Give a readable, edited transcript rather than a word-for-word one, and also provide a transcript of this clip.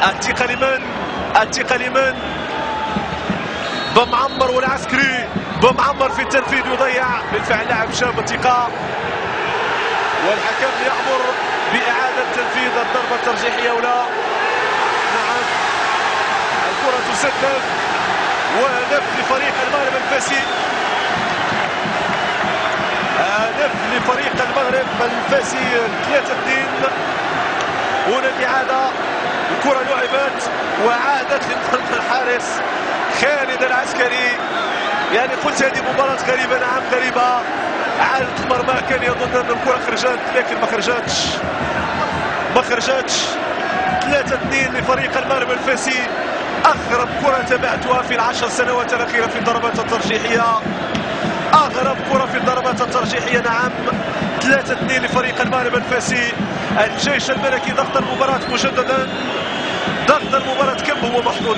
الثقة لمن؟ الثقة لمن؟ بمعمر والعسكري، بمعمر في التنفيذ يضيع. بالفعل لاعب شاب الثقة، والحكم يأمر بإعادة تنفيذ الضربة الترجيحية ولا. نعم، الكرة تسدد وهدف لفريق المغرب الفاسي. هدف لفريق المغرب الفاسي 3-2. هنا الإعادة، الكرة لعبت وعادت لمرمى الحارس خالد العسكري. يعني قلت هذه مباراة غريبة، نعم غريبة. عادت المرمى، كان يظن أن الكرة خرجت لكن ما خرجتش. 3-2 لفريق المغرب الفاسي. أغرب كرة تابعتها في ال10 سنوات الأخيرة في الضربات الترجيحية. أغرب كرة في الضربات الترجيحية. نعم، 3-2 لفريق المغرب الفاسي. الجيش الملكي ضغط المباراة مجددا، ضغط المباراة كم هو محظوظ.